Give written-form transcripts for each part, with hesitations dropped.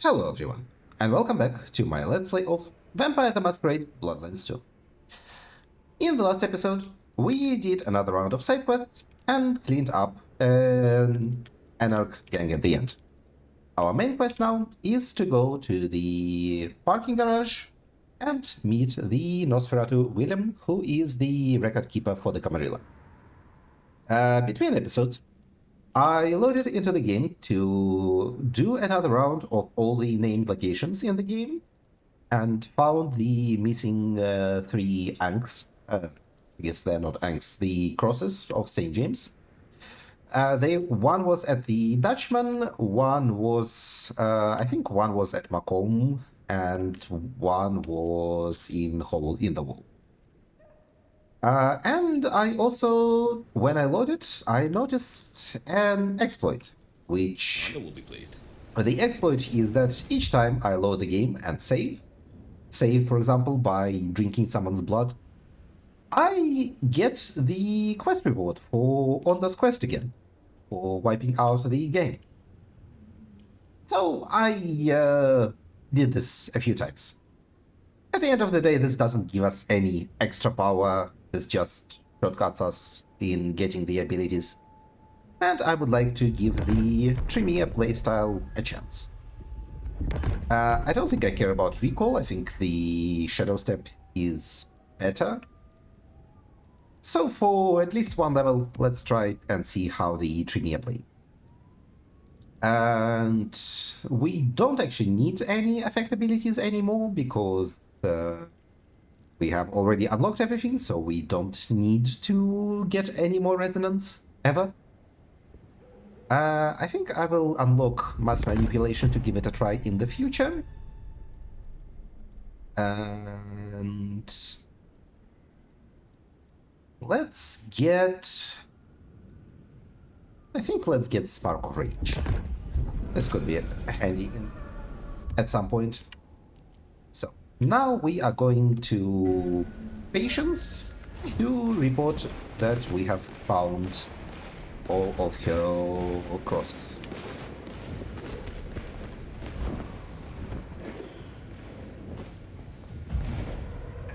Hello everyone, and welcome back to my Let's Play of Vampire the Masquerade Bloodlines 2. In the last episode, we did another round of side quests and cleaned up an Anarch gang at the end. Our main quest now is to go to the parking garage and meet the Nosferatu Willem, who is the record keeper for the Camarilla. Between episodes, I loaded into the game to do another round of all the named locations in the game and found the missing three Anks. I guess they're not Anks, the crosses of St. James. One was at the Dutchman, one was, I think one was at Macomb, and one was in Hole in the Wall. And I also, when I loaded, I noticed an exploit, which will be pleased. the exploit is that each time I load the game and save, for example, by drinking someone's blood, I get the quest reward for on this quest again, for wiping out the game. So I did this a few times. At the end of the day, this doesn't give us any extra power. This just shortcuts us in getting the abilities. And I would like to give the Tremere playstyle a chance. I don't think I care about recall. I think the Shadow Step is better. So for at least one level, let's try and see how the Tremere play. And we don't actually need any effect abilities anymore because we have already unlocked everything, so we don't need to get any more resonance, ever. I think I will unlock mass manipulation to give it a try in the future. And let's get... I think let's get Spark of Rage. This could be handy at some point. So, now we are going to Patience to report that we have found all of her crosses.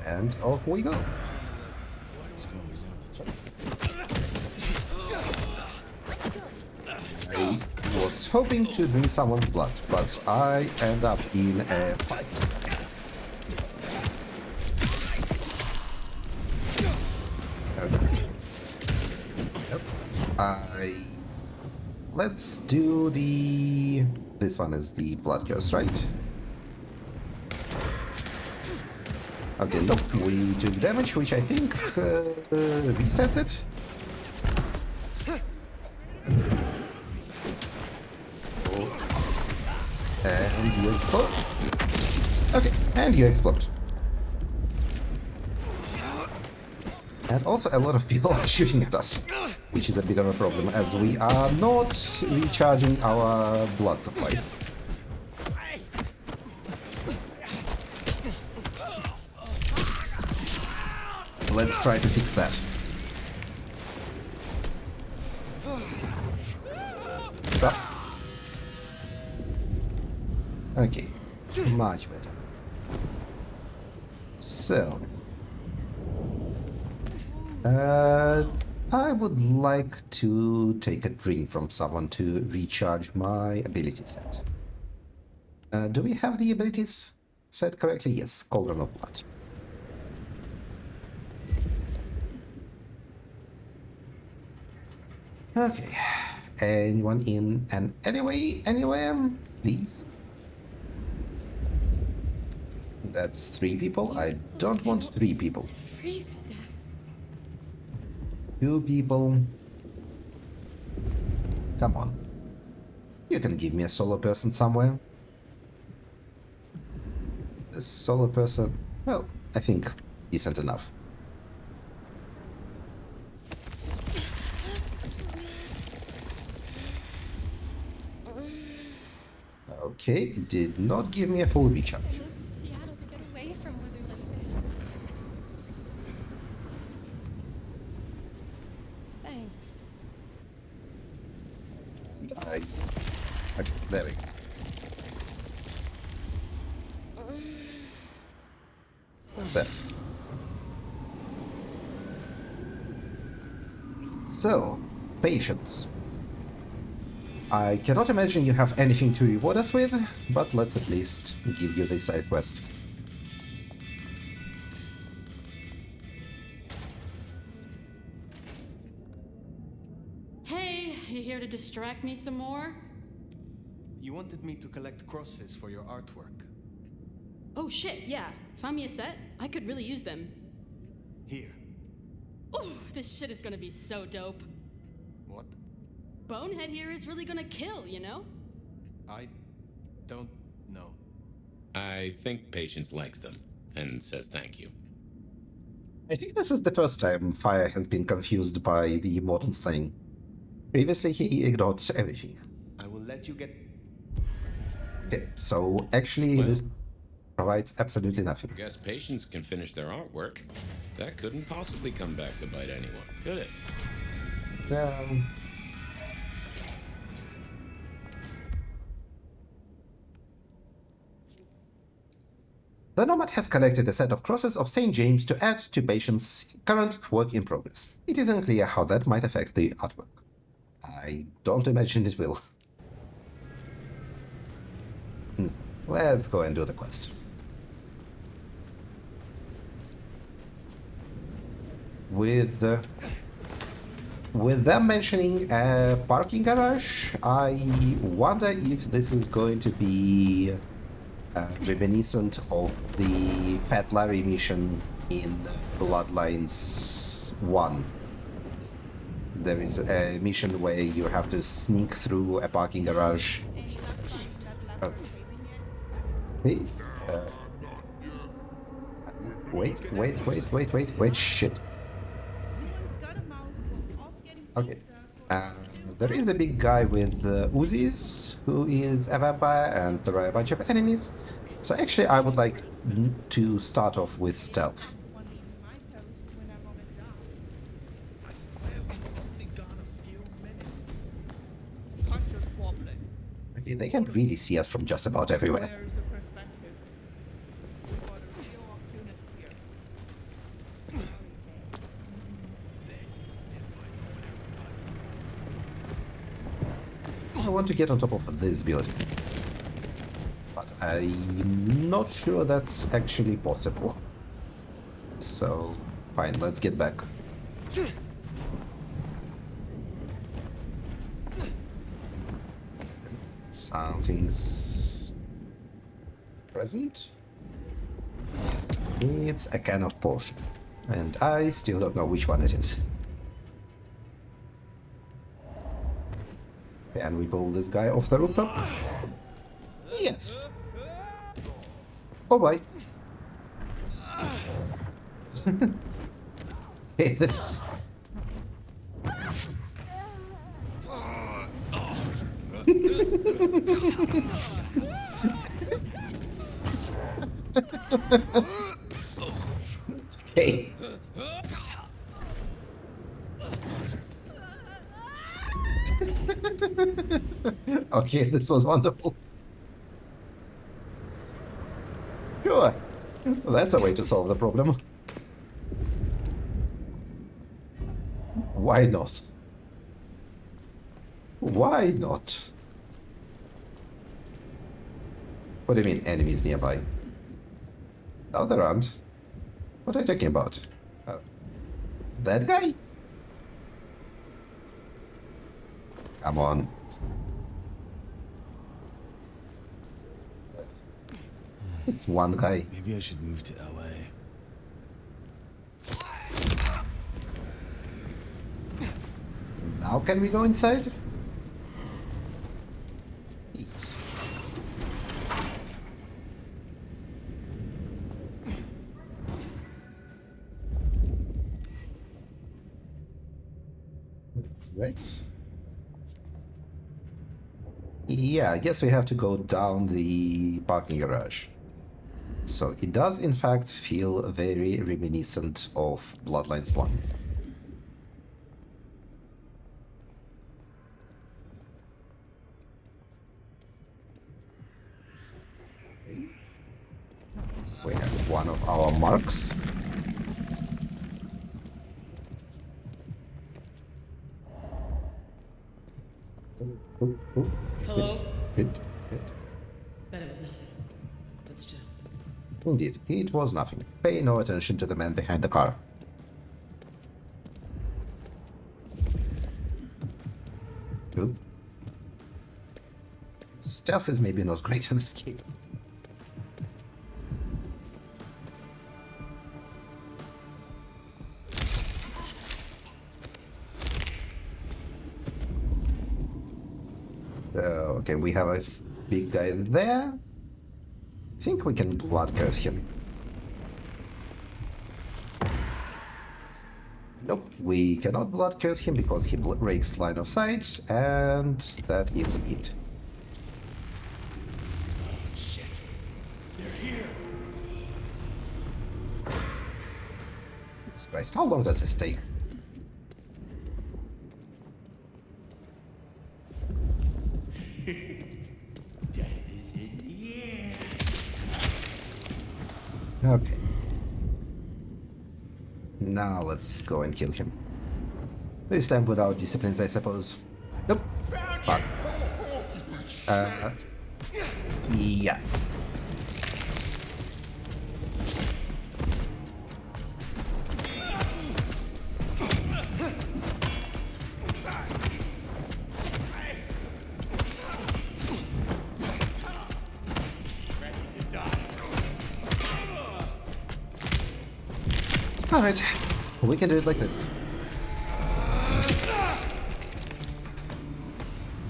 And off we go. I was hoping to drink someone's blood, but I end up in a fight. Let's do the... This one is the Blood Curse, right? Okay, nope, we took damage, which I think resets it. And you explode. Okay, and you explode. And also a lot of people are shooting at us, which is a bit of a problem, as we are not recharging our blood supply. Let's try to fix that. Okay, much better. So... I would like to take a drink from someone to recharge my ability set. Do we have the abilities set correctly? Yes, Cauldron of Blood. Okay, anyone in an anywhere, please? That's 3 people. I don't want 3 people. 2 people. Come on. You can give me a solo person somewhere. This solo person, well, I think decent enough. Okay, did not give me a full recharge. Okay, there we go. this. So, patience. I cannot imagine you have anything to reward us with, but let's at least give you this side quest. Hey, you here to distract me some more? You wanted me to collect crosses for your artwork. Oh shit, yeah. Find me a set? I could really use them. Here. Oh, this shit is gonna be so dope. What? Bonehead here is really gonna kill, you know? I don't know. I think Patience likes them and says thank you. I think this is the first time Fire has been confused by the modern slang. Previously, he ignored everything. I will let you get... Okay, so actually Well. this provides absolutely nothing. Guess Patience can finish their artwork. That couldn't possibly come back to bite anyone, could it? The Nomad has collected a set of crosses of St. James to add to Patient's current work in progress. It is unclear how that might affect the artwork. I don't imagine it will. Let's go and do the quest. With them mentioning a parking garage, I wonder if this is going to be reminiscent of the Fat Larry mission in Bloodlines 1. There is a mission where you have to sneak through a parking garage. Oh. Hey. Wait, shit. Okay. There is a big guy with Uzis who is a vampire, and there are a bunch of enemies. So actually, I would like to start off with stealth. Okay, they can really see us from just about everywhere. I want to get on top of this building, but I'm not sure that's actually possible. So, fine, let's get back. Something's present. It's a can of potion, and I still don't know which one it is. Can we pull this guy off the rooftop? Yes. Oh boy. Hey, this. Hey. Okay, this was wonderful. Sure. That's a way to solve the problem. Why not? Why not? What do you mean, enemies nearby? No, there aren't. What are you talking about? Oh. That guy? Come on. It's one guy. Maybe I should move to LA. Now can we go inside? Yes. Right. Yeah, I guess we have to go down the parking garage. So it does in fact feel very reminiscent of Bloodlines 1. Okay. We have one of our marks. Hello? Hit. Bet it was nothing. But still. Indeed, it was nothing. Pay no attention to the man behind the car. Oop. Stealth is maybe not great in this game. Okay, we have a big guy there. I think we can blood curse him. Nope, we cannot blood curse him because he breaks line of sight, and that is it. Shit. They're here. Jesus Christ, how long does this take? Death is in the air. Okay. Now let's go and kill him. This time without disciplines, I suppose. Nope. Fuck. Yeah. Alright, we can do it like this.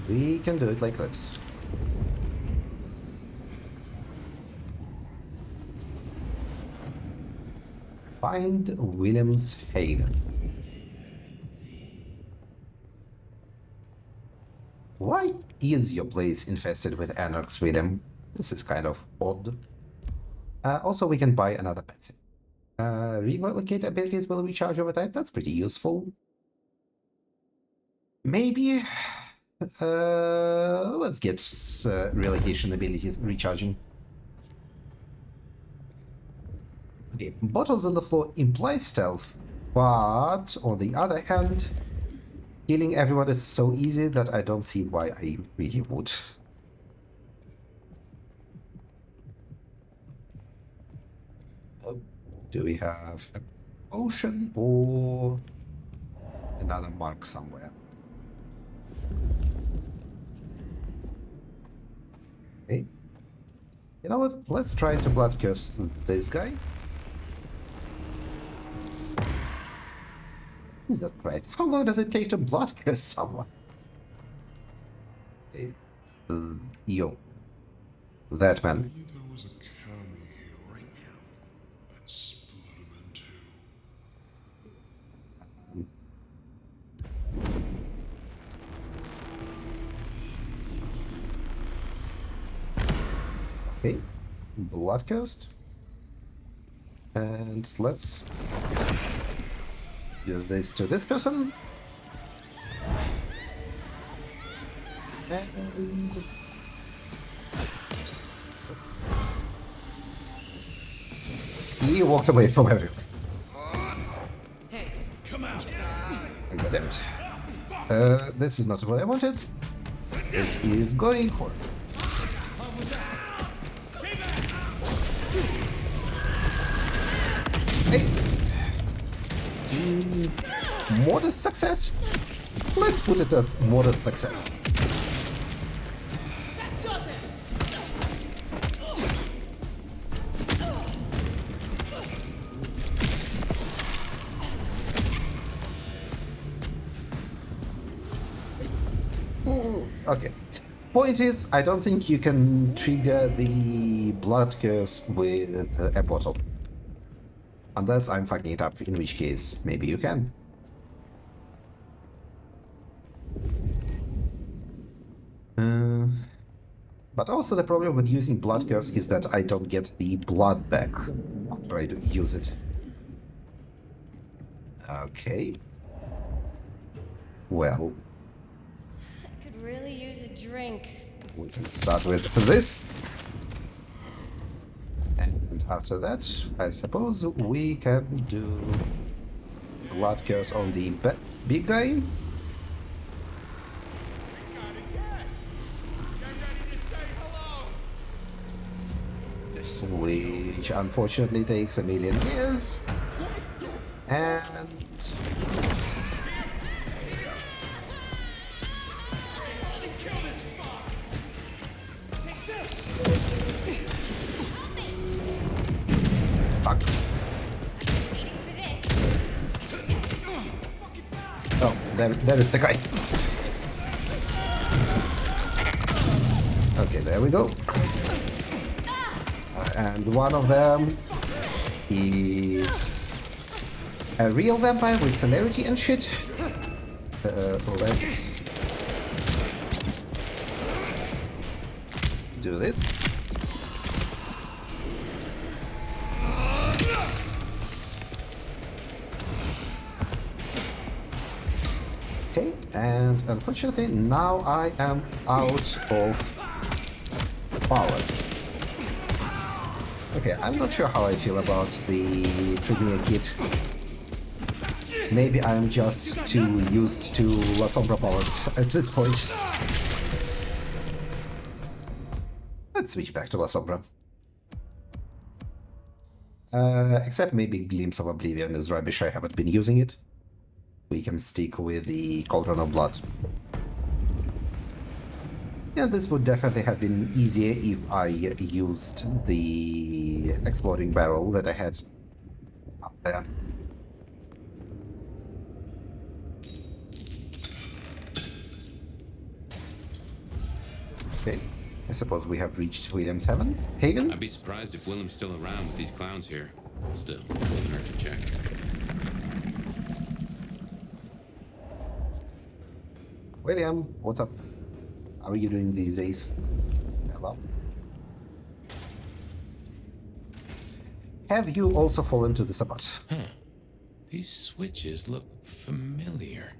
We can do it like this. Find Willem's Haven. Why is your place infested with anarchs, Willem? This is kind of odd. Also, we can buy another pet. Relocate abilities will recharge over time. That's pretty useful. Maybe. Let's get relocation abilities recharging. Okay, bottles on the floor imply stealth, but on the other hand, killing everyone is so easy that I don't see why I really would. Do we have a potion or another mark somewhere? Okay. You know what? Let's try to blood curse this guy. Jesus Christ. How long does it take to blood curse someone? Okay. Yo. That man. Maybe there was a county here right now. Let's split him in two. Okay, blood cursed. And let's do this to this person. And he walked away from everyone. Hey, Come out. God damn it. This is not what I wanted. This is going for. Hey. Modest success? Let's put it as modest success. Okay. Point is, I don't think you can trigger the blood curse with a bottle. Unless I'm fucking it up, in which case, maybe you can. But also the problem with using blood curse is that I don't get the blood back after I use it. Okay. Well, I could really use a drink. we can start with this. And after that, I suppose we can do Blood Curse on the big guy. Which unfortunately takes a million years. And fuck. Oh, there is the guy. Okay, there we go. And one of them is a real vampire with celerity and shit. Let's do this. Okay, and unfortunately now I am out of powers. Okay, I'm not sure how I feel about the Trigger kit. Maybe I'm just too used to La Sombra powers at this point. Let's switch back to La Sombra. Except maybe Glimpse of Oblivion is rubbish, I haven't been using it. We can stick with the Cauldron of Blood. And this would definitely have been easier if I used the exploding barrel that I had up there. Okay, I suppose we have reached William's haven. I'd be surprised if Willem's still around with these clowns here. Still, doesn't hurt to check. William, what's up? How are you doing these days? Hello? Have you also fallen to the Sabbat? Huh. These switches look familiar.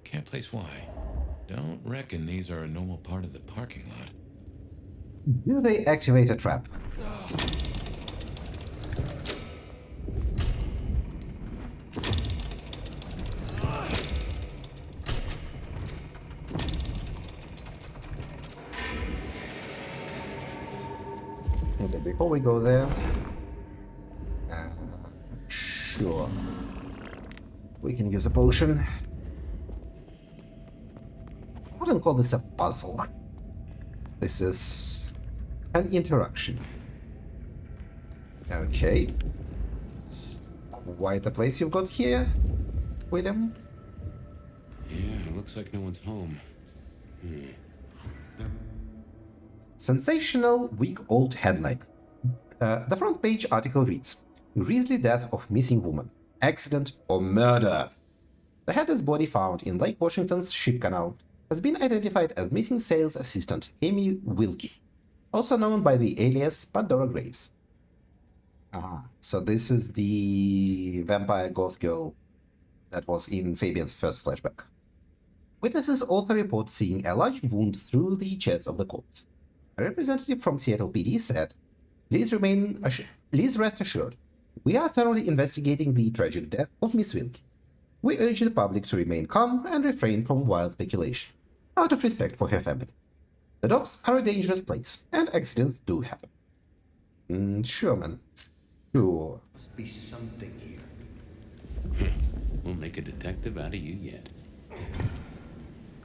Can't place why. Don't reckon these are a normal part of the parking lot. Do they activate a trap? Okay, before we go there, sure, we can use a potion. I wouldn't call this a puzzle. This is an interaction. Okay. Quite the place you've got here, Willem. Yeah, looks like no one's home. Sensational, week-old headline. The front page article reads, Grisly death of missing woman. Accident or murder. The headless body found in Lake Washington's Ship Canal has been identified as missing sales assistant Amy Wilkie, also known by the alias Pandora Graves. So this is the vampire goth girl that was in Fabian's first flashback. Witnesses also report seeing a large wound through the chest of the corpse. A representative from Seattle PD said, Please rest assured, we are thoroughly investigating the tragic death of Miss Wilkie. We urge the public to remain calm and refrain from wild speculation, out of respect for her family. The docks are a dangerous place, and accidents do happen. Sure, man. Sure. Must be something here. We'll make a detective out of you yet.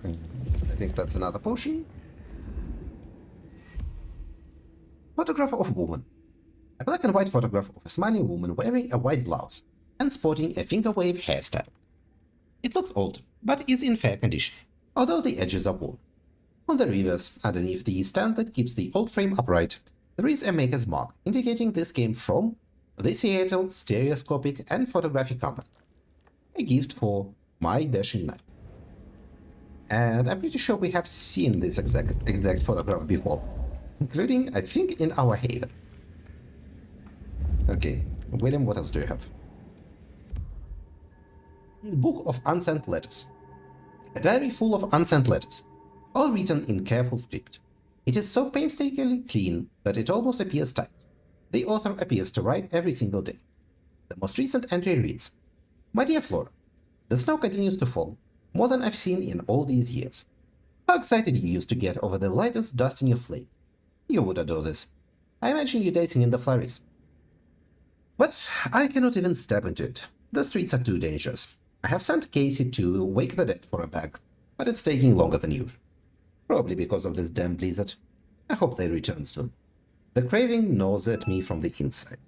I think that's another potion. Photograph of woman. A black and white photograph of a smiling woman wearing a white blouse and sporting a finger wave hairstyle. It looks old, but is in fair condition, although the edges are worn. On the reverse, underneath the stand that keeps the old frame upright, there is a maker's mark indicating this came from the Seattle Stereoscopic and Photographic Company. A gift for my dashing knight. And I'm pretty sure we have seen this exact photograph before, including, I think, in our haven. Okay, Willem, what else do you have? Book of Unsent Letters. A diary full of unsent letters, all written in careful script. It is so painstakingly clean that it almost appears typed. the author appears to write every single day. The most recent entry reads, "My dear Flora, the snow continues to fall, more than I've seen in all these years. How excited you used to get over the lightest dust in your flake. You would adore this. I imagine you dancing in the flurries. But I cannot even step into it. The streets are too dangerous. I have sent Casey to wake the dead for a bag, but it's taking longer than usual. Probably because of this damn blizzard. I hope they return soon. The craving gnaws at me from the inside."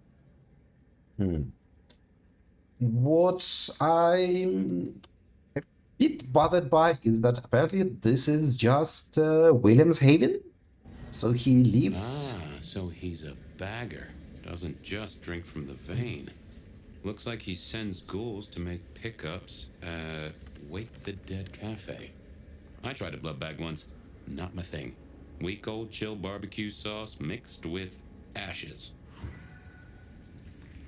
What I'm a bit bothered by is that apparently this is just William's haven. So he lives. So he's a bagger. Doesn't just drink from the vein. Looks like he sends ghouls to make pickups at Wake the Dead Cafe. I tried a blood bag once. Not my thing. Weak old chill barbecue sauce mixed with ashes.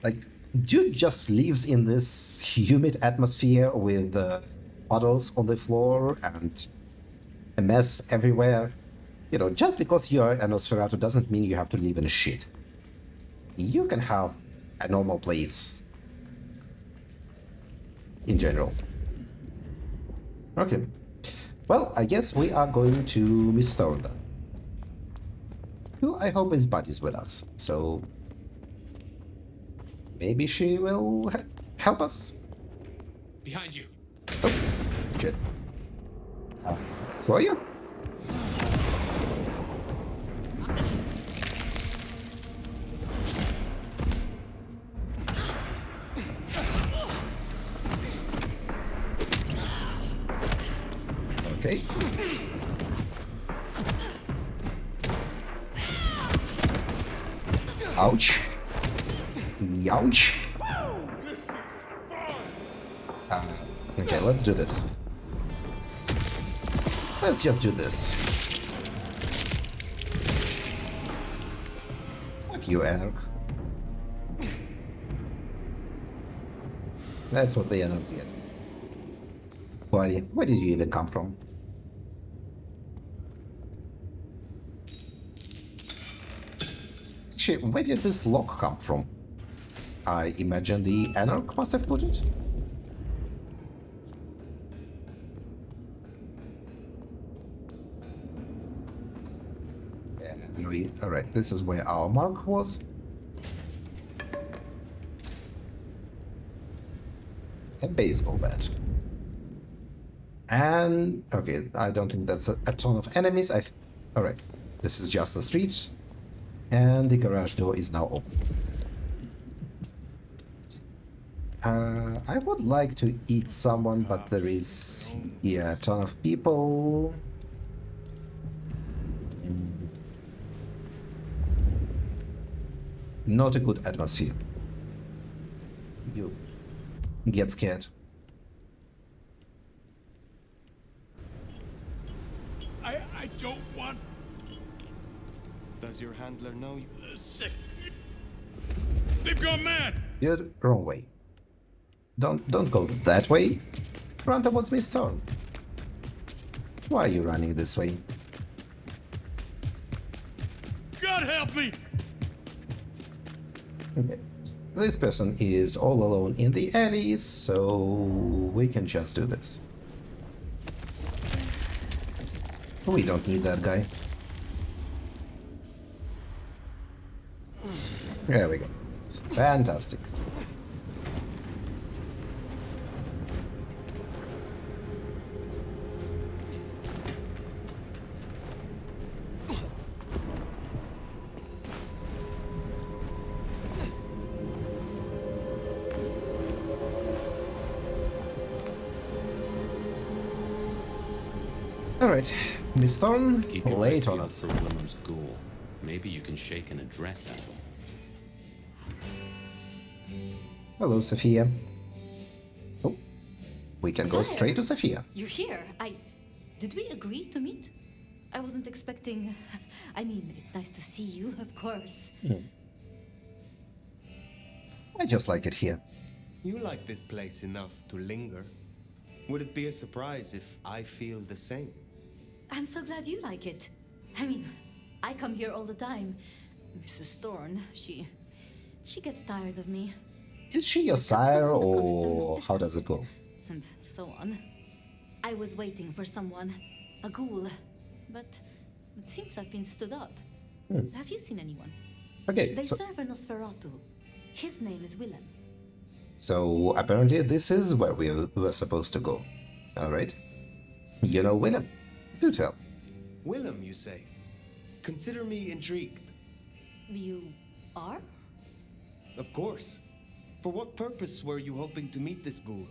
Like, dude just lives in this humid atmosphere with puddles on the floor and a mess everywhere. You know, just because you're a Nosferatu doesn't mean you have to live in shit. You can have a normal place in general. Okay. Well, I guess we are going to Miss Thorne then. Who I hope is buddies with us, so maybe she will help us? Behind you. Oh, shit. Who are you? Okay. Ouch. Ouch. Okay, let's do this. Let's just do this. Fuck you, Anarch. That's what the Anarchs get. Where did you even come from? Actually, where did this lock come from? I imagine the Anarch must have put it. Alright, this is where our mark was. A baseball bat. And okay, I don't think that's a ton of enemies. Alright, this is just the street. And the garage door is now open. I would like to eat someone, but there is a ton of people. Not a good atmosphere. You get scared. I don't want Does your handler know you? sick. They've gone mad. Dude, wrong way. Don't go that way. Run towards Miss Thorne. Why are you running this way? God help me. Okay. This person is all alone in the alley, so we can just do this. We don't need that guy. There we go. Fantastic. Alright, Miss Thorne, Keep your lay eyes it on peeled us. for Willem's ghoul. Maybe you can shake an address at him. Hello, Sophia. Oh, we can go Hi. straight to Sophia. You're here. Did we agree to meet? I wasn't expecting. I mean, it's nice to see you, of course. I just like it here. You like this place enough to linger. Would it be a surprise if I feel the same? I'm so glad you like it. I mean, I come here all the time. Mrs. Thorne, she She gets tired of me. Is she your sire, or how does it go? And so on. I was waiting for someone, a ghoul, but it seems I've been stood up. Have you seen anyone? Okay, They so, serve a Nosferatu. His name is Willem. so apparently this is where we were supposed to go. Alright. You know Willem. Do tell. Willem, you say? Consider me intrigued. You are? Of course. For what purpose were you hoping to meet this ghoul?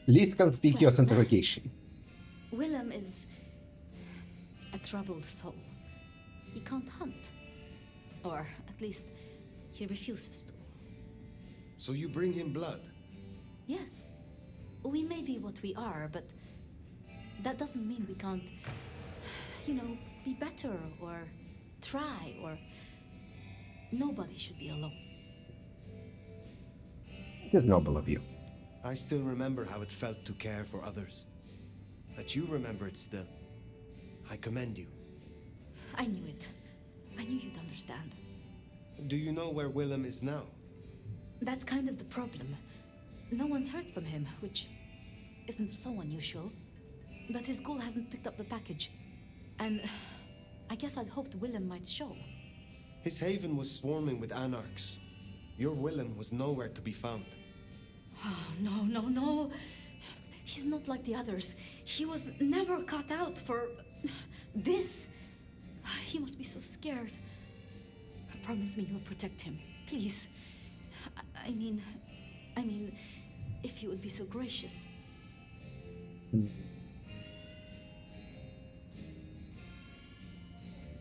Least conspicuous well, interrogation. Willem is a troubled soul. He can't hunt. Or at least, he refuses to. So you bring him blood? Yes. We may be what we are, but that doesn't mean we can't, be better or try or... Nobody should be alone. It is noble of you. I still remember how it felt to care for others. That you remember it still. I commend you. I knew it. I knew you'd understand. Do you know where Willem is now? That's kind of the problem. No one's heard from him, which isn't so unusual. But his ghoul hasn't picked up the package. And I guess I'd hoped Willem might show. His haven was swarming with anarchs. Your Willem was nowhere to be found. Oh, no. He's not like the others. He was never cut out for this. He must be so scared. Promise me you'll protect him, please. I mean, if you would be so gracious.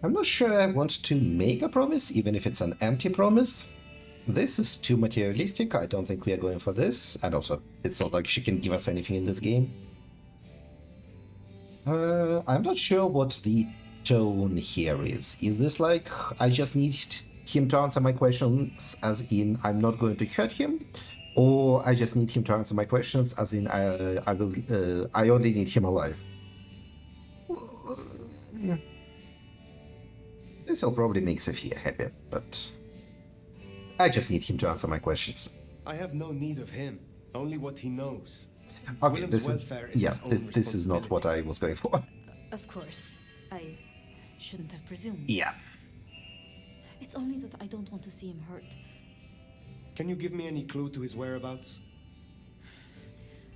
I'm not sure I want to make a promise, even if it's an empty promise. This is too materialistic. I don't think we are going for this. And also, it's not like she can give us anything in this game. I'm not sure what the tone here is. Is this like, I just need him to answer my questions, as in, I'm not going to hurt him? Or I just need him to answer my questions, as in, I only need him alive? This will probably make Sophia happy, but I just need him to answer my questions. I have no need of him, only what he knows. Okay, Willem's this is, welfare is yeah, his own this is not what I was going for. Of course. I shouldn't have presumed. Yeah. It's only that I don't want to see him hurt. Can you give me any clue to his whereabouts?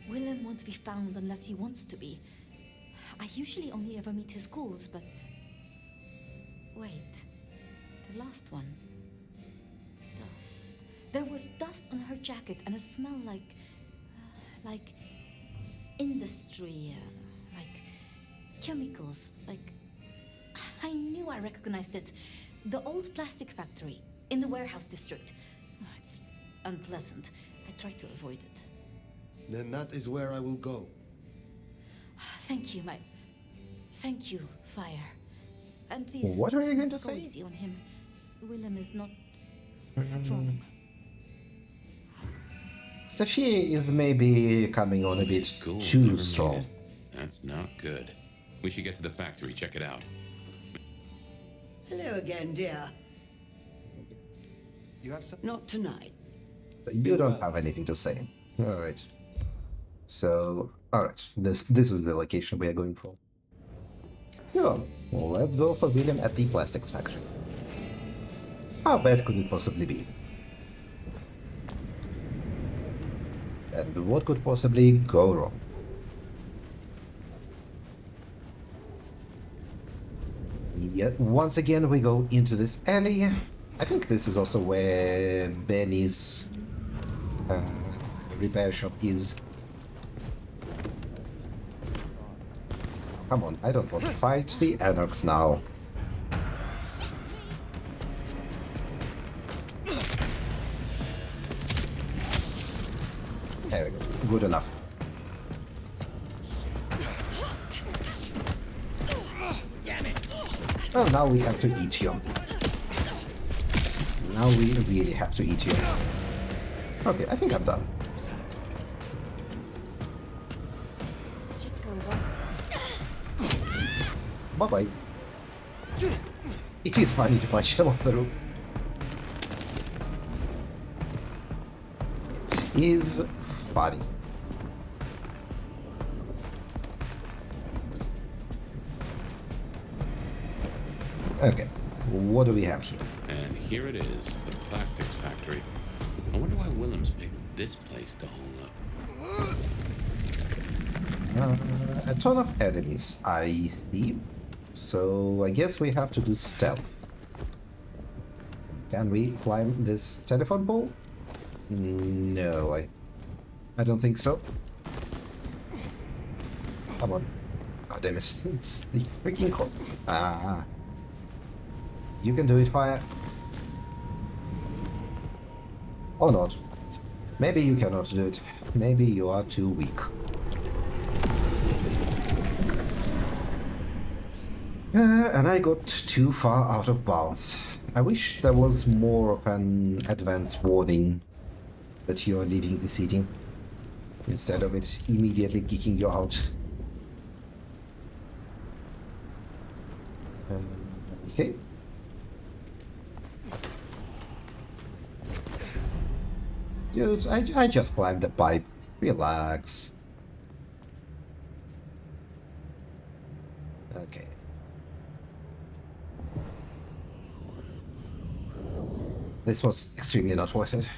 Willem won't be found unless he wants to be. I usually only ever meet his ghouls, but... Wait. The last one. Dust. There was dust on her jacket and a smell like industry, like chemicals, like... I knew I recognized it. The old plastic factory in the warehouse district. It's unpleasant. I tried to avoid it. Then that is where I will go. Thank you, Thank you, Fire. And please... What were you going to go say? easy on him. Willem is not strong. Sophia is maybe coming on a bit School too never made strong. it. That's not good. We should get to the factory, check it out. Hello again, dear. You have some... Not tonight. You don't have anything to say. Alright. So, alright, this is the location we are going for. Sure, well, let's go for Willem at the plastics factory. How bad could it possibly be? And what could possibly go wrong? Yet once again we go into this alley. I think this is also where Benny's repair shop is. Come on, I don't want to fight the anarchs now. There we go. Good enough. Well, now we have to eat you. Now we really have to eat you. Okay, I think I'm done. Shit's going wrong. Bye-bye. It is funny to punch him off the roof. is funny. Okay, what do we have here? And here it is, the plastics factory. I wonder why Willem's picked this place to hole up. A ton of enemies, I see. So I guess we have to do stealth. Can we climb this telephone pole? No, I don't think so. Come on. God damn it. It's the freaking core. Ah. You can do it, Fire. Or not. Maybe you cannot do it. Maybe you are too weak. And I got too far out of bounds. I wish there was more of an advance warning that you are leaving the city, instead of it immediately kicking you out. Okay. Dude, I just climbed the pipe. Relax. Okay. This was extremely not worth it.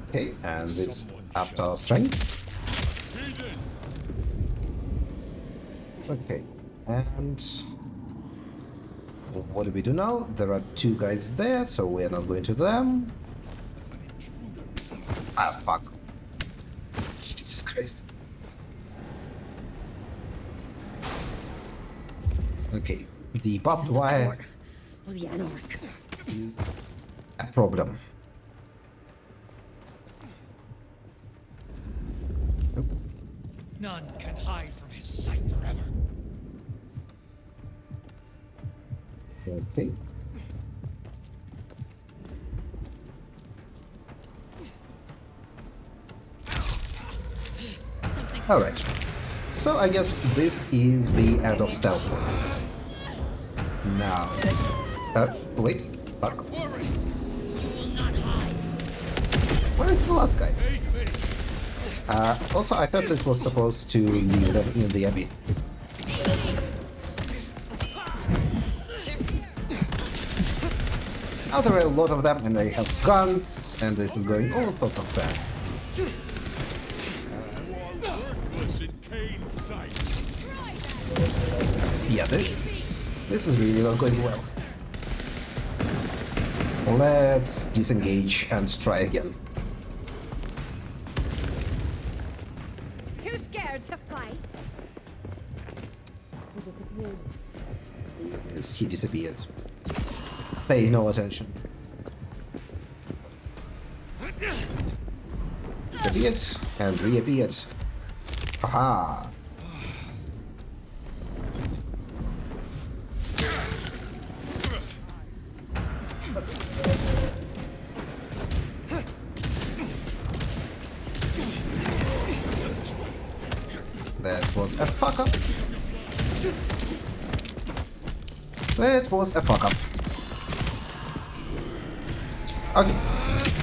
Okay, and it's up to our strength. Okay, and what do we do now? There are two guys there, so we're not going to them. Ah, fuck. Jesus Christ. Okay, the barbed wire is a problem. None can hide from his sight forever. Okay. Alright. So I guess this is the end of stealth. Now. Wait. Fuck. Where is the last guy? Also, I thought this was supposed to leave them in the abyss. Now there are a lot of them, and they have guns, and this is going all sorts of bad. Yeah, this is really not going well. Let's disengage and try again. Too scared to fight. Yes, he disappeared. Pay no attention. Disappeared and reappeared. Haha. That was a fuck up. That was a fuck up. Okay.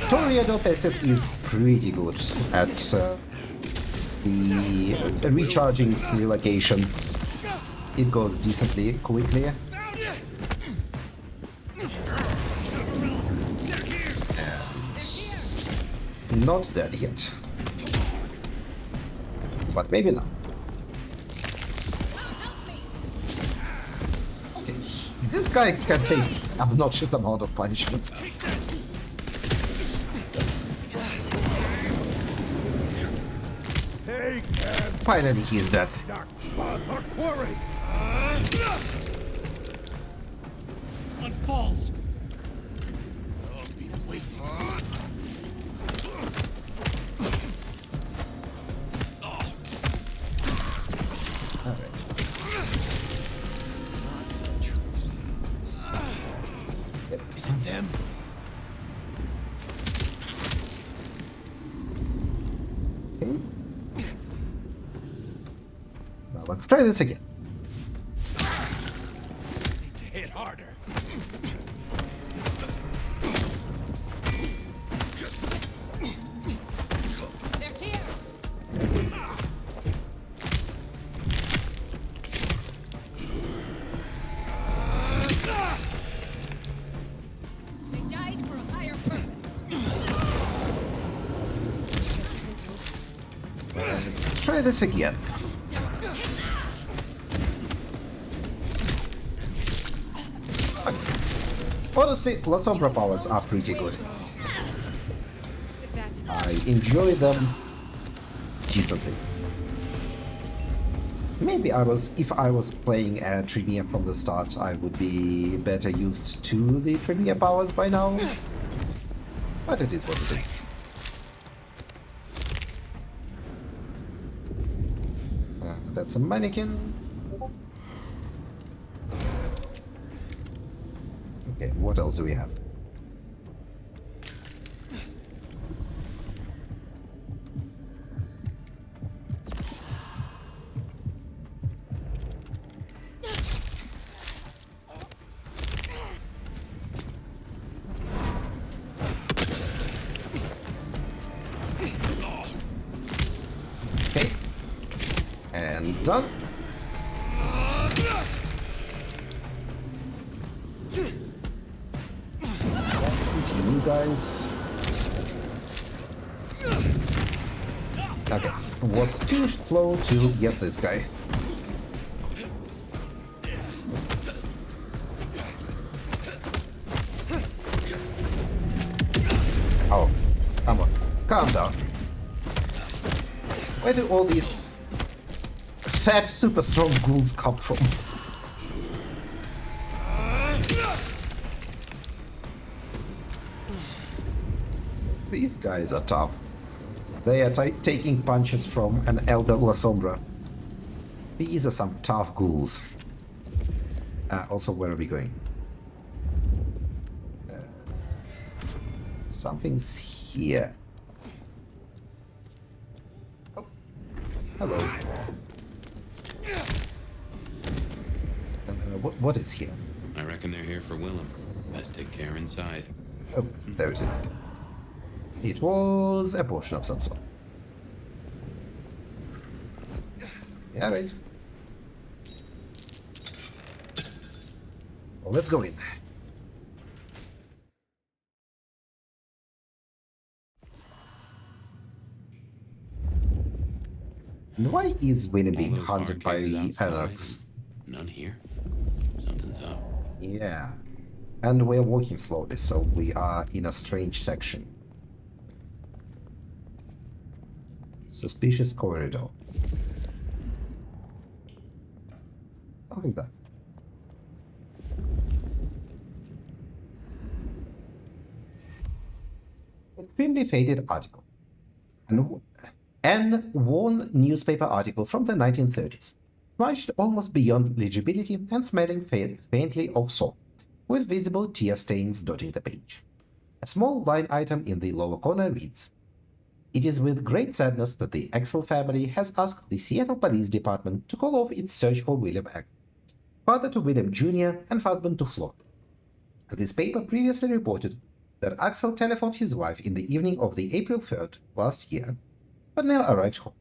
Toreador passive is pretty good at the recharging relocation. It goes decently quickly. And not dead yet. But maybe not. Okay. This guy can take obnoxious amount of punishment. Finally, he's dead. On falls. Alright. Is it them? Okay. Now let's try this again. Need to hit harder. try this again. Honestly, La Sombra powers are pretty good. I enjoy them decently. Maybe if I was playing a Tremere from the start, I would be better used to the Tremere powers by now. But it is what it is. That's a mannequin. Okay, what else do we have? Okay. And done. You guys. Okay, was too slow to get this guy. Oh, come on, calm down. Where do all these fat, super strong ghouls come from? These guys are tough. They are taking punches from an elder La Sombra. These are some tough ghouls. Also, where are we going? Something's here. Oh, hello. What is here? I reckon they're here for Willem. Best take care inside. Oh, there it is. It was a potion of some sort. Yeah, right. Well, let's go in. And why is Willem being hunted by anarchs? None here. Something's up. Yeah. And we're walking slowly, so we are in a strange section. Suspicious corridor. Something's that. Extremely faded article. An worn newspaper article from the 1930s, smudged almost beyond legibility and smelling faintly of salt, with visible tear stains dotting the page. A small line item in the lower corner reads, "It is with great sadness that the Axel family has asked the Seattle Police Department to call off its search for Willem Axel, father to Willem Jr. and husband to Flora. This paper previously reported that Axel telephoned his wife in the evening of the April 3rd last year, but never arrived home.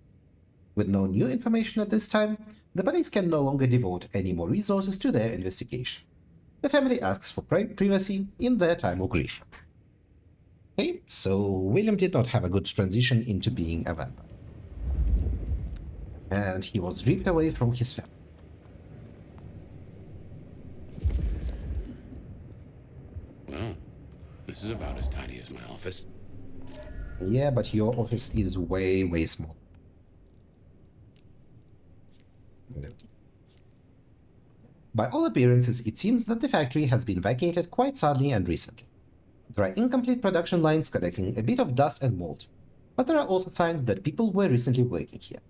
With no new information at this time, the police can no longer devote any more resources to their investigation. The family asks for privacy in their time of grief." Okay, so Willem did not have a good transition into being a vampire. And he was ripped away from his family. Well, this is about as tidy as my office. Yeah, but your office is way, way small. By all appearances, it seems that the factory has been vacated quite suddenly and recently. There are incomplete production lines collecting a bit of dust and mold, but there are also signs that people were recently working here.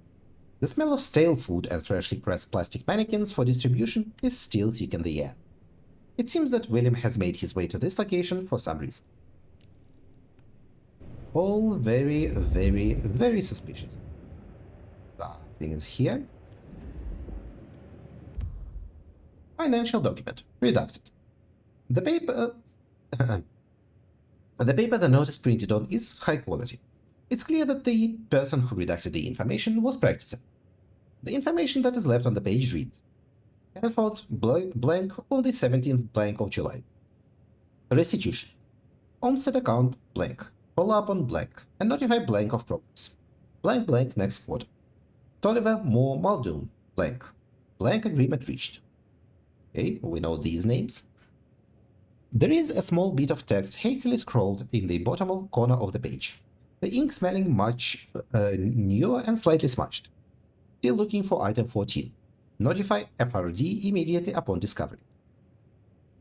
The smell of stale food and freshly pressed plastic mannequins for distribution is still thick in the air. It seems that Willem has made his way to this location for some reason. All very, very, very suspicious. Things here. Financial document. Redacted. The paper the notice printed on is high quality. It's clear that the person who redacted the information was practicing. The information that is left on the page reads: Hanford blank on the 17th blank of July. Restitution. Onset account blank. Follow up on blank and notify blank of progress. Blank blank next quarter. Tolliver More Muldoon, blank. Blank agreement reached. Okay, we know these names. There is a small bit of text hastily scrawled in the bottom corner of the page. The ink smelling much newer and slightly smudged. Still looking for item 14. Notify FRD immediately upon discovery.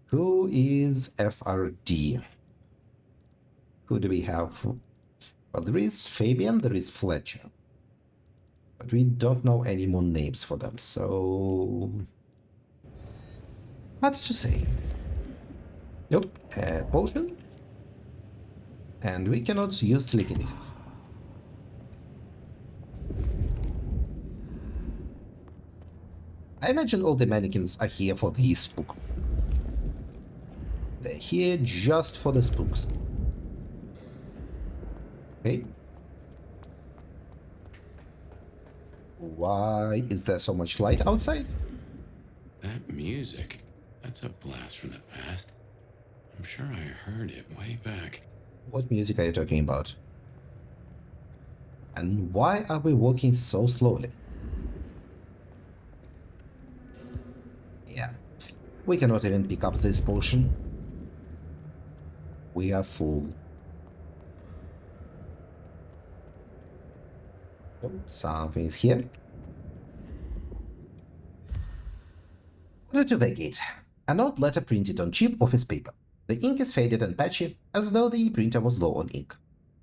Who is FRD? Who do we have? Well, there is Fabian, there is Fletcher. But we don't know any more names for them, so... Hard to say. Nope, potion. And we cannot use telekinesis. I imagine all the mannequins are here for the spook. They're here just for the spooks. Okay. Why is there so much light outside? That music, that's a blast from the past. I'm sure I heard it way back. What music are you talking about? And why are we walking so slowly? Yeah, we cannot even pick up this potion. We are full. Oh, something is here. Order to vacate. A note letter printed on cheap office paper. The ink is faded and patchy, as though the printer was low on ink.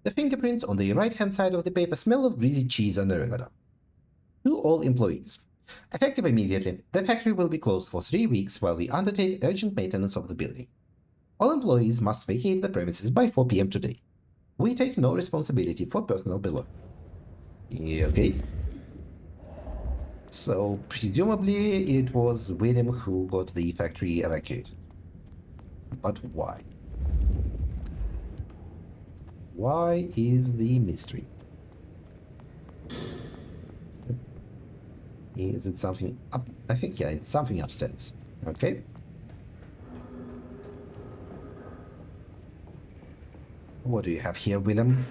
The fingerprints on the right-hand side of the paper smell of greasy cheese on the regular. To all employees. Effective immediately, the factory will be closed for 3 weeks while we undertake urgent maintenance of the building. All employees must vacate the premises by 4 p.m. today. We take no responsibility for personal belongings. Yeah, okay. So, presumably it was Willem who got the factory evacuated. But why? Why is the mystery? Is it something up? I think, yeah, it's something upstairs. Okay. What do you have here, Willem?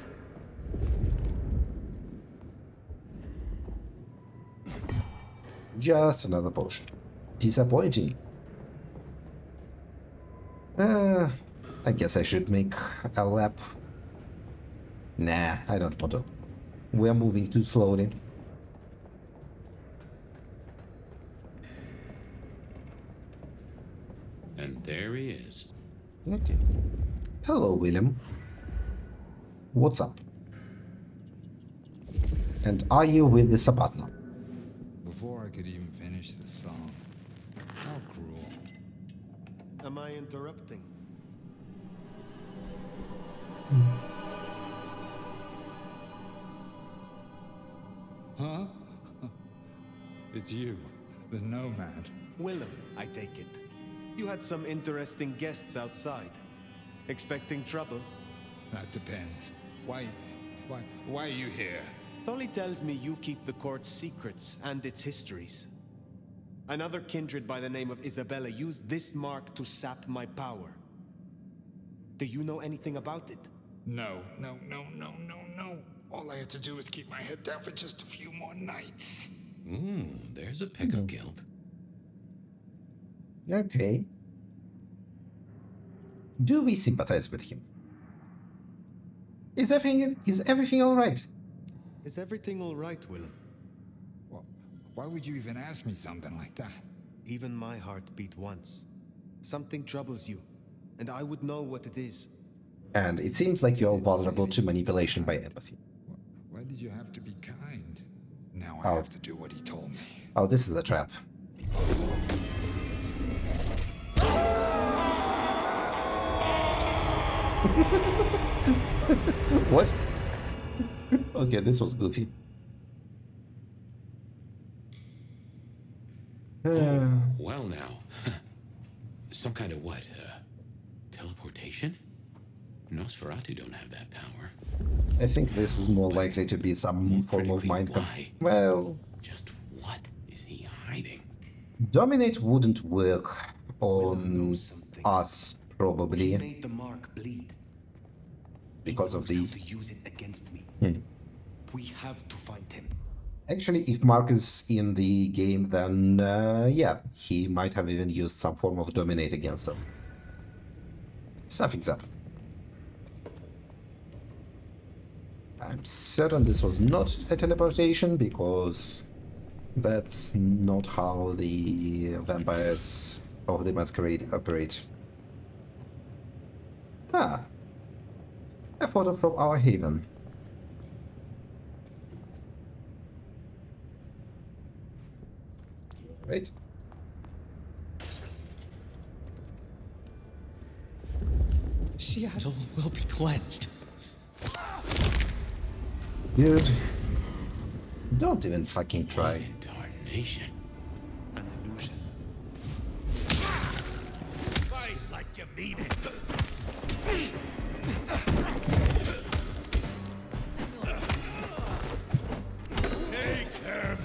Just another potion. Disappointing. I guess I should make a lap. Nah, I don't want to. We're moving too slowly. And there he is. Okay. Hello, Willem. What's up? And are you with the Sabatna? Before I could even finish the song. How cruel. Am I interrupting? Huh? It's you, the nomad. Willem, I take it. You had some interesting guests outside. Expecting trouble? That depends. Why are you here? Tolly tells me you keep the court's secrets and its histories. Another kindred by the name of Isabella used this mark to sap my power. Do you know anything about it? No. All I had to do was keep my head down for just a few more nights. Ooh, there's a pick of guilt. Okay. Do we sympathize with him? Is everything all right? Is everything all right, Willem? Well, why would you even ask me something like that? Even my heart beat once. Something troubles you, and I would know what it is. And it seems like you're vulnerable to manipulation by empathy. Why did you have to be kind? Now I Oh. have to do what he told me. Oh, this is a trap. What? Okay, this was goofy. Well now. Some kind of what? Teleportation? Nosferatu don't have that power. I think this is more likely to be some form of mind. Well, Just what is he hiding? dominate wouldn't work on us, He probably, made the mark bleed. because of He the... knows how to use it against me. We have to find him. Actually, if Mark is in the game, then yeah, he might have even used some form of dominate against us. Something's up. I'm certain this was not a teleportation, because that's not how the vampires of the Masquerade operate. Ah, a photo from our haven. Right. Seattle will be cleansed. Dude, don't even fucking try. Incarnation. An illusion. Fight like you mean it. Take him.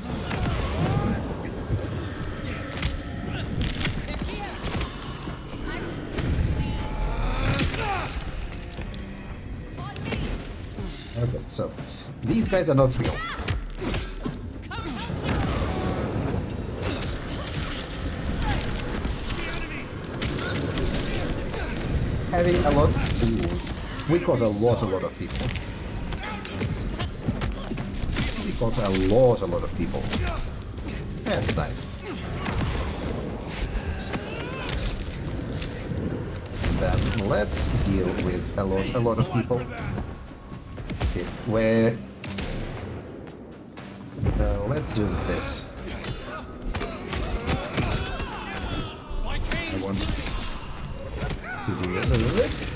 Okay, so these guys are not real. Having a lot. Ooh, we caught a lot of people. We caught a lot of people. That's nice. Then let's deal with a lot of people. Okay, where? Let's do this. I want to do this.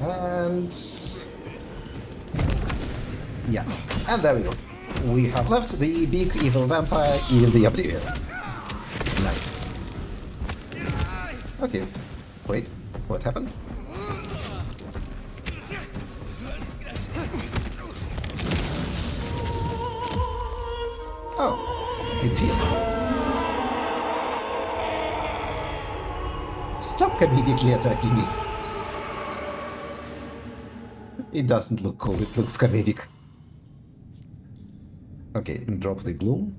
And yeah, and there we go. We have left the big evil vampire in the oblivion. Nice. Okay, wait, what happened? Oh, it's here. Stop comedically attacking me. It doesn't look cool, it looks comedic. Okay, drop the bloom.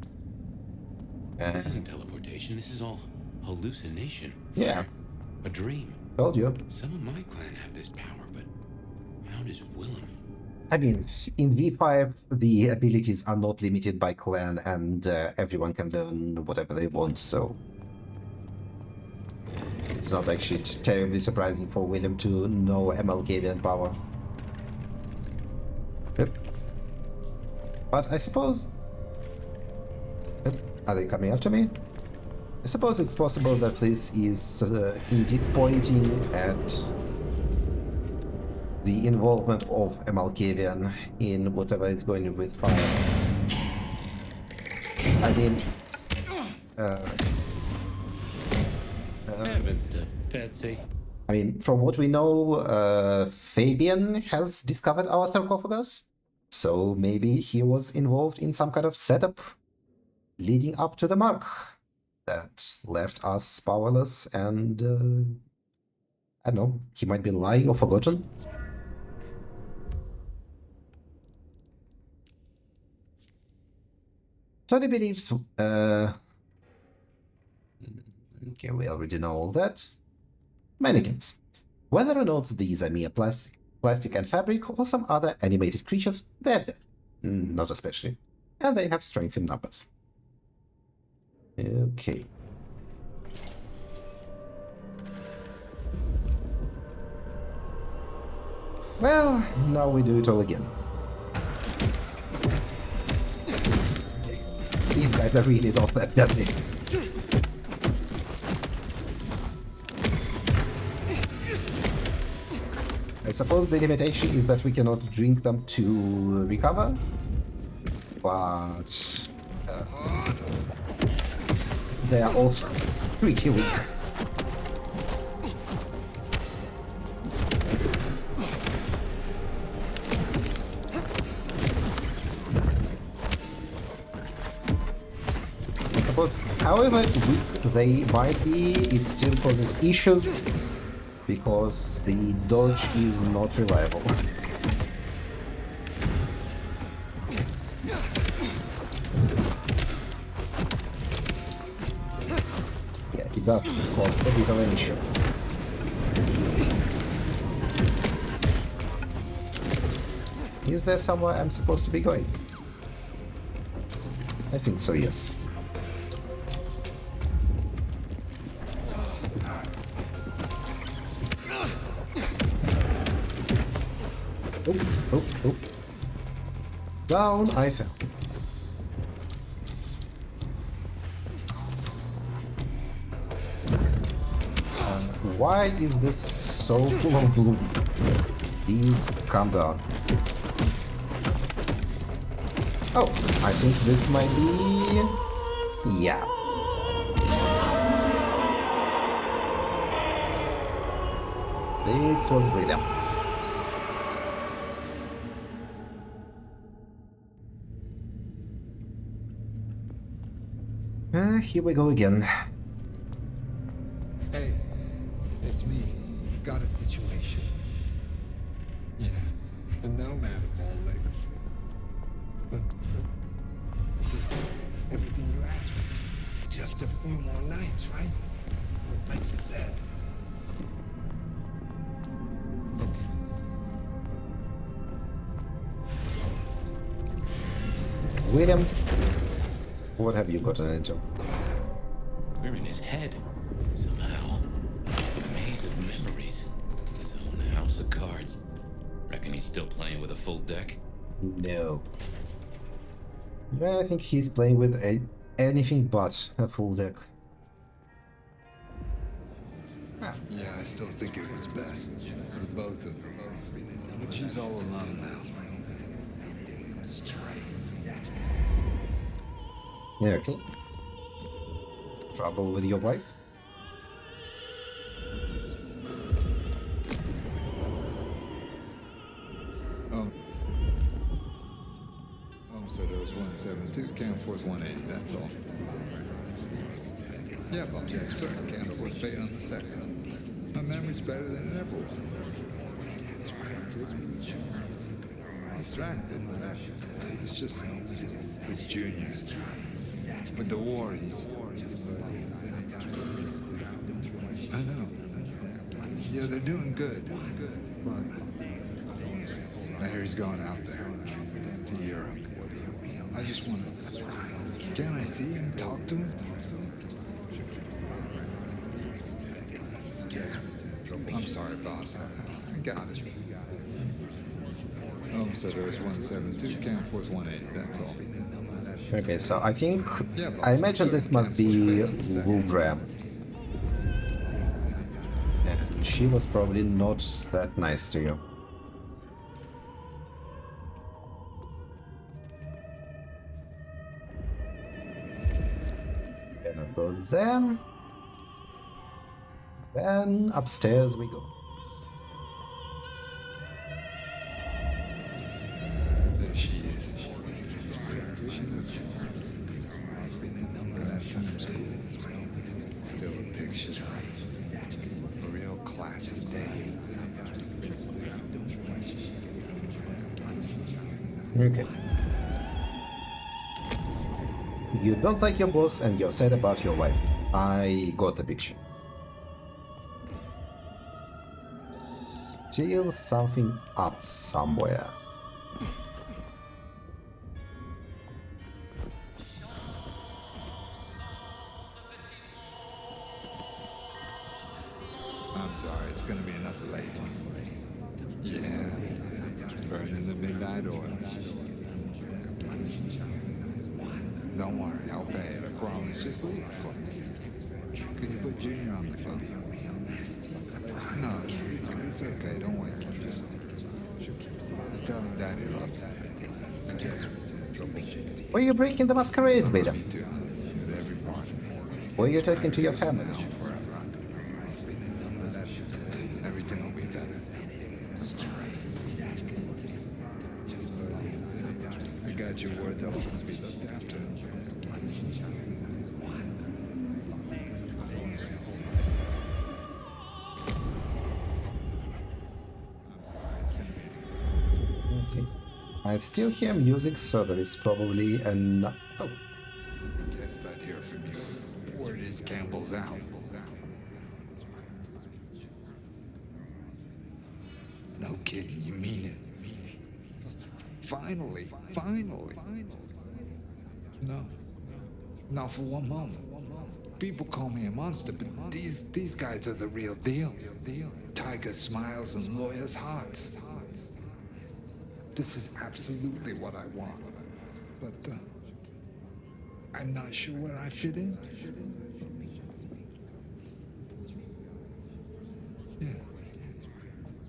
This isn't teleportation, this is all hallucination. Yeah, A dream. told you. Some of my clan have this power, but how does Willem? I mean, in V5, the abilities are not limited by clan, and everyone can learn whatever they want, so it's not actually terribly surprising for Willem to know a Malkavian power. Yep. But I suppose... Yep. Are they coming after me? I suppose it's possible that this is indeed pointing at the involvement of a Malkavian in whatever is going on with fire. I mean... Heavens to Betsy. I mean, from what we know, Fabian has discovered our sarcophagus, so maybe he was involved in some kind of setup leading up to the mark that left us powerless, and I don't know, he might be lying or forgotten. Tony believes, okay, we already know all that. Mannequins. Whether or not these are mere plastic and fabric or some other animated creatures, they're dead. Not especially. And they have strength in numbers. Okay. Well, now we do it all again. Okay. These guys are really not that deadly. I suppose the limitation is that we cannot drink them to recover, but they are also pretty weak. I suppose, however weak they might be, it still causes issues, because the dodge is not reliable. does cause a bit of an issue. Is there somewhere I'm supposed to be going? I think so, yes. Oh. Down I fell. Why is this so full of bloom? Please calm down. Oh, I think this might be... yeah. This was brilliant. Here we go again. Hey, it's me. Got a situation. Yeah, the nomad of all legs. But everything you asked for. Just a few more nights, right? Like you said. Willem, what have you gotten into? We're in his head, somehow. A maze of memories. His own house of cards. Reckon he's still playing with a full deck? No. I think he's playing with anything but a full deck. Yeah, I still think it was best for both of them. But she's all alone now. Yeah, okay. Trouble with your wife? So there was 172, can't force 180, that's all. Yeah, well, yeah, certain can't afford fate on the second. My memory's better than it ever was. Distracted, it's just, it's Junior. With the war, he's... I know. Yeah, they're doing good. But Harry's going out there, to Europe. I just want to... Can I see him, talk to him? I'm sorry, boss. I got it. So there's 172, can't force 180, that's all. Okay, so I think... I imagine this must be Graham. And she was probably not that nice to you. Gonna go there. Then upstairs we go. There she is. She looks... That time school. Still a picture. A real classy day. Okay. You don't like your boss and you're sad about your wife. I got the picture. Still something up somewhere. I'm sorry, it's gonna be another late one. Yeah, burning the midnight oil. Don't worry, I'll pay it. I promise. Just leave it for me. Could you put Junior on the phone? No, it's okay. Don't wait. Just tell him Daddy loves him. Were you breaking the masquerade, Willem? With every part. Were you talking to your family? Everything will be better. I got your word, they'll always be looked after. Okay. I still hear music, so there is probably an... Oh. Guessed I'd hear from you. Word is Campbell's out. No kidding, you mean it. Finally. No. Not for one moment. People call me a monster, but these guys are the real deal. Tiger smiles and lawyers' hearts. This is absolutely what I want. But I'm not sure where I fit in.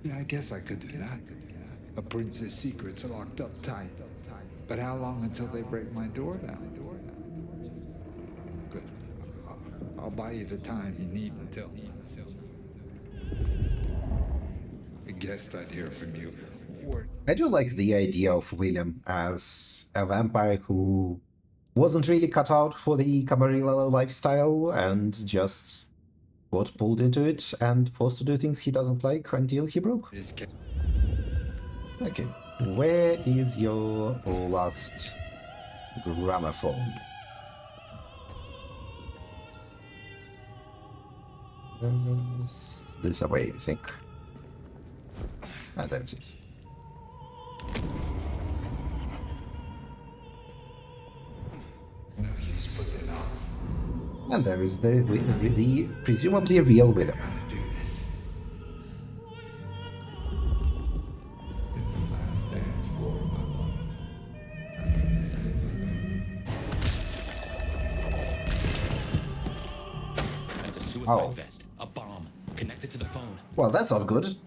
Yeah, I guess I could do that. A prince's secrets are locked up tight. But how long until they break my door down? Good. I'll buy you the time you need until... I guessed I'd hear from you. I do like the idea of Willem as a vampire who wasn't really cut out for the Camarilla lifestyle and just got pulled into it and forced to do things he doesn't like until he broke. Okay, where is your last gramophone? This away, I think. And there it is. No use putting it off. And there is the presumably real Willem. Do this. This is the last dance for my mom. That's a suicide vest. A bomb. Connected to the phone. Well, that's not good.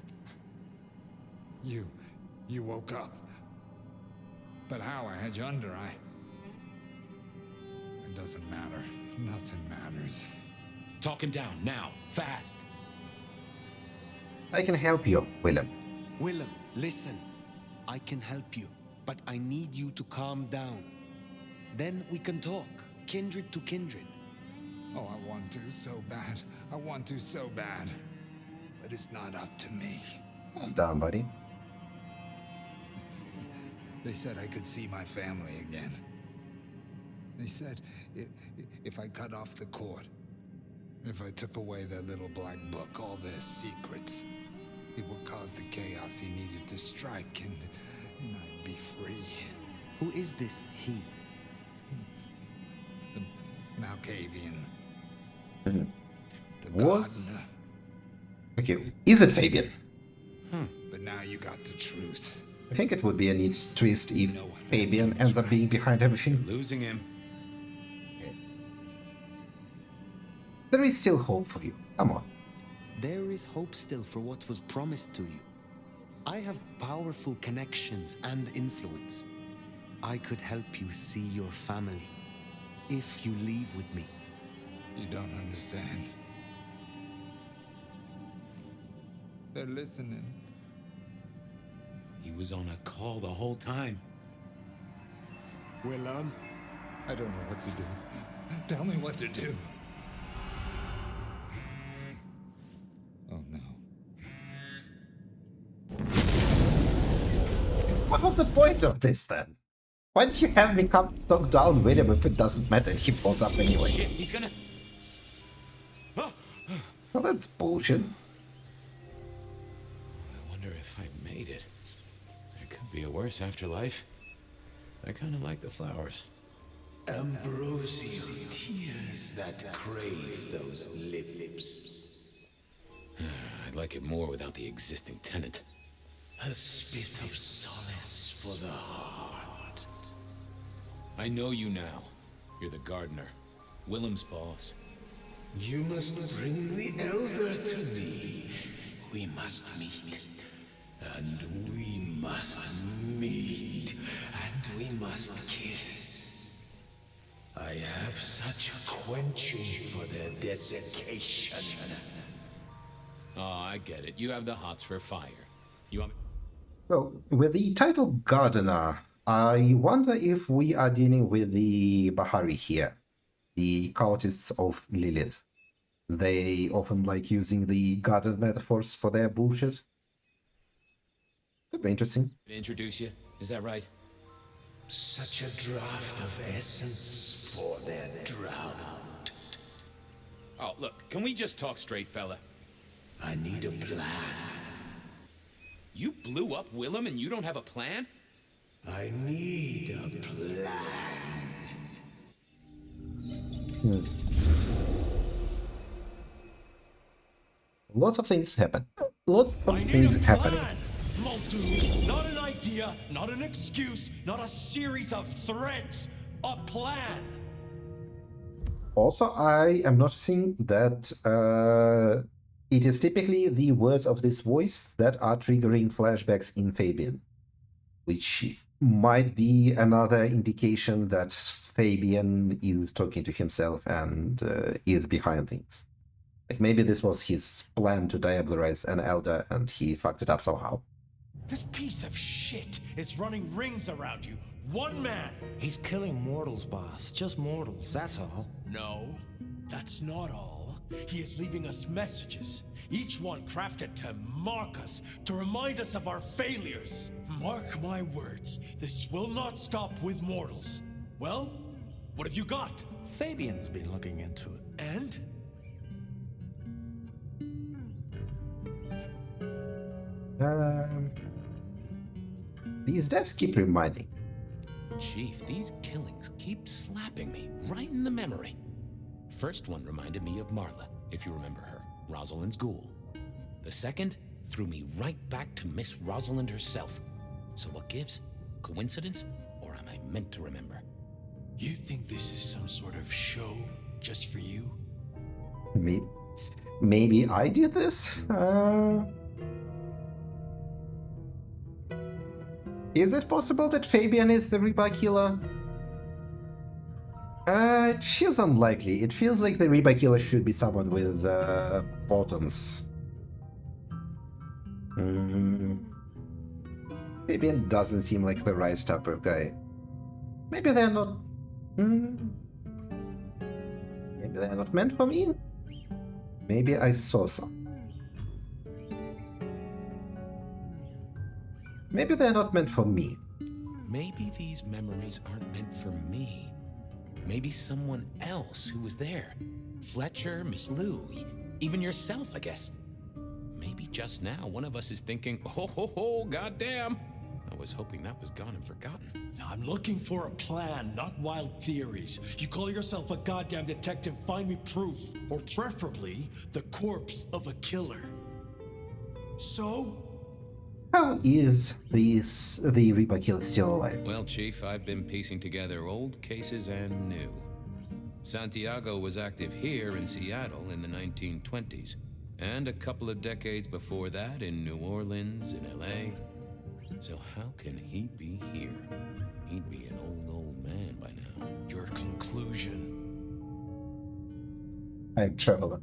You woke up. But how? I had you under. It doesn't matter. Nothing matters. Talk him down, now. Fast. I can help you, Willem. Willem, listen. I can help you, but I need you to calm down. Then we can talk, kindred to kindred. Oh, I want to so bad. I want to so bad. But it's not up to me. Calm down, buddy. They said I could see my family again. They said if I cut off the cord, if I took away their little black book, all their secrets, it would cause the chaos he needed to strike, and I'd be free. Who is this he? The Malkavian. The Was... Okay, is it Fabian? But now you got the truth. I think it would be a neat twist if Fabian ends up being behind everything. Losing him. There is still hope for you. Come on. There is hope still for what was promised to you. I have powerful connections and influence. I could help you see your family, if you leave with me. You don't understand. They're listening. He was on a call the whole time. Willem? I don't know what to do. Tell me what to do. Oh no. What was the point of this then? Why did you have me come talk down William if it doesn't matter? He falls up anyway. Shit, he's gonna... Well, that's bullshit. I wonder if I made it. There could be a worse afterlife. I kind of like the flowers. Ambrosial tears that crave those lips. I'd like it more without the existing tenant. A spit of solace for the heart. I know you now. You're the gardener. Willem's boss. You must bring the elder to me. We must meet. And we must meet. And we must kiss. I have such a quenching for their desiccation. Oh, I get it. You have the hots for fire. You want... So, with the title Gardener, I wonder if we are dealing with the Bahari here, the cultists of Lilith. They often like using the garden metaphors for their bullshit. Could be interesting. Introduce you? Is that right? Such a draught of essence for their drought. Oh, look, can we just talk straight, fella? I need a plan. You blew up Willem and you don't have a plan? I need a plan. Lots of things happen. Lots of things happening. Multu, not an idea, not an excuse, not a series of threats. A plan. Also, I am noticing that it is typically the words of this voice that are triggering flashbacks in Fabian, which might be another indication that Fabian is talking to himself and is behind things. Like maybe this was his plan to diabolarize an elder and he fucked it up somehow. This piece of shit is running rings around you. One man. He's killing mortals, boss. Just mortals, that's all. No, that's not all. He is leaving us messages, each one crafted to mark us, to remind us of our failures. Mark my words, this will not stop with mortals. Well, what have you got? Fabian's been looking into it. And? These devs keep reminding. Chief, these killings keep slapping me right in the memory. First one reminded me of Marla, if you remember her, Rosalind's ghoul. The second threw me right back to Miss Rosalind herself. So what gives? Coincidence, or am I meant to remember? You think this is some sort of show just for you? Maybe I did this? Is it possible that Fabian is the Reba killer? It feels unlikely. It feels like the Reba killer should be someone with buttons. Fabian doesn't seem like the right type of guy. Maybe they're not... Maybe they're not meant for me? Maybe I saw some. Maybe they're not meant for me. Maybe these memories aren't meant for me. Maybe someone else who was there. Fletcher, Miss Lou, even yourself, I guess. Maybe just now one of us is thinking, oh, goddamn. I was hoping that was gone and forgotten. I'm looking for a plan, not wild theories. You call yourself a goddamn detective, find me proof. Or preferably, the corpse of a killer. So? How is the Reaper killer still alive? Well, Chief, I've been piecing together old cases and new. Santiago was active here in Seattle in the 1920s, and a couple of decades before that in New Orleans, in LA. So how can he be here? He'd be an old man by now. Your conclusion? I'm Traveler.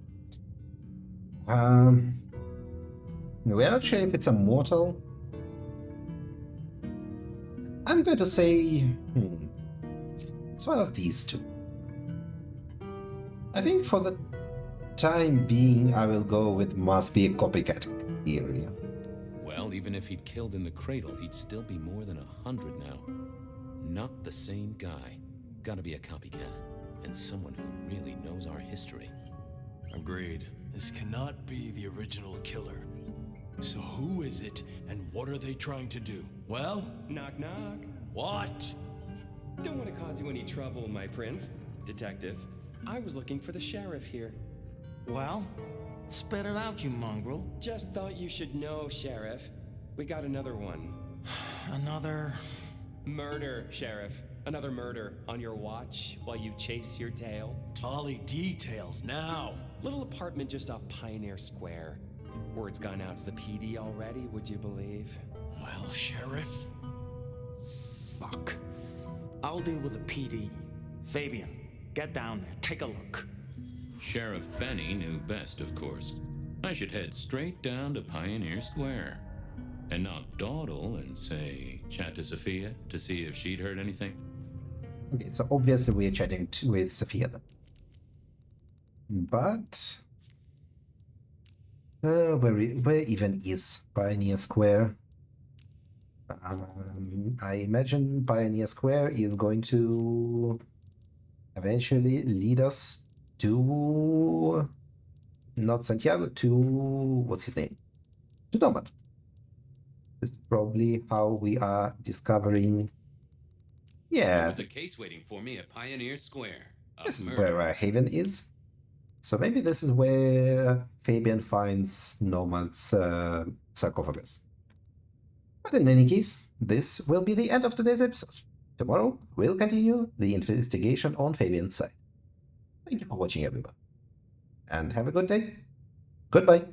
We're not sure if it's a mortal. I'm going to say... it's one of these two. I think for the time being, I will go with must be a copycat area. Well, even if he'd killed in the cradle, he'd still be more than 100 now. Not the same guy. Gotta be a copycat. And someone who really knows our history. Agreed. This cannot be the original killer. So who is it, and what are they trying to do? Well? Knock knock. What? Don't want to cause you any trouble, my prince. Detective, I was looking for the sheriff here. Well, spit it out, you mongrel. Just thought you should know, Sheriff. We got another one. Another... murder, Sheriff. Another murder on your watch while you chase your tail. Tally details now. Little apartment just off Pioneer Square. Word's gone out to the PD already, would you believe? Well, Sheriff... fuck. I'll deal with the PD. Fabian, get down there, take a look. Sheriff Benny knew best, of course. I should head straight down to Pioneer Square. And not dawdle and say, chat to Sophia to see if she'd heard anything. Okay, so obviously we're chatting with Sophia then. But... where even is Pioneer Square? I imagine Pioneer Square is going to eventually lead us to... not Santiago, to... what's his name? To Nomad. This is probably how we are discovering... Yeah. There's a case waiting for me at Pioneer Square. This is where Haven is. So maybe this is where Fabian finds Nomad's sarcophagus. But in any case, this will be the end of today's episode. Tomorrow, we'll continue the investigation on Fabian's side. Thank you for watching, everyone. And have a good day. Goodbye.